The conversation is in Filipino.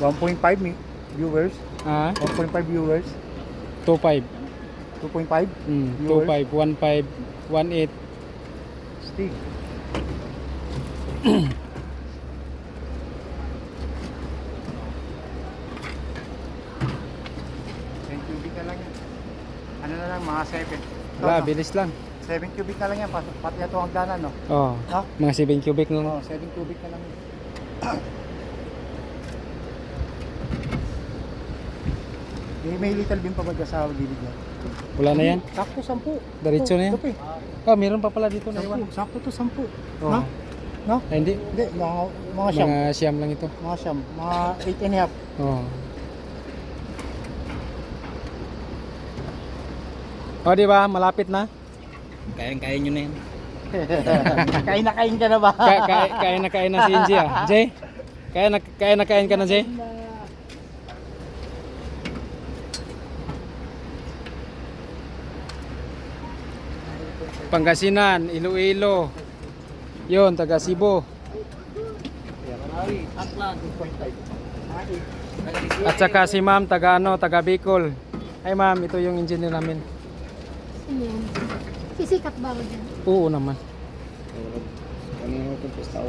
1.5 viewers. Ah, 1.5 viewers. 2.5. 2.5 viewers. 2.5, 1.5, 1.8. Stig. cubic na lang yan. Ano na lang, mga 7. Wala, bilis lang. 7 cubic na lang yan, pati ito ang hagdanan, no? Oh, No? mga 7 cubic lang. Oo, 7 cubic na lang yan. May little bin pa ba dyan sa gilid niya? Wala na yan. Sakto 10. Diretso na yan. Ito, Ah, meron pa pala dito na iwan. sakto to 10. Oh. No? No? Ay, hindi. Hindi, mga siyam. Mga siyam lang ito. Mga siyam. Mga 8 and a half. Oh. Oh, di ba? Malapit na. Kayang-kaya nyo na yan. Kain na kain ka na ba? Kaya na kain na si Inji ah. Jay? Kaya na kain ka na, Jay? Pangasinan, Iloilo. Yun, taga Cebu. At saka si ma'am, taga ano, taga Bicol. Ay ma'am, ito yung engineer namin. Sino yan? Sisikat ba ako dyan? Oo naman. Kanina ko itong tao.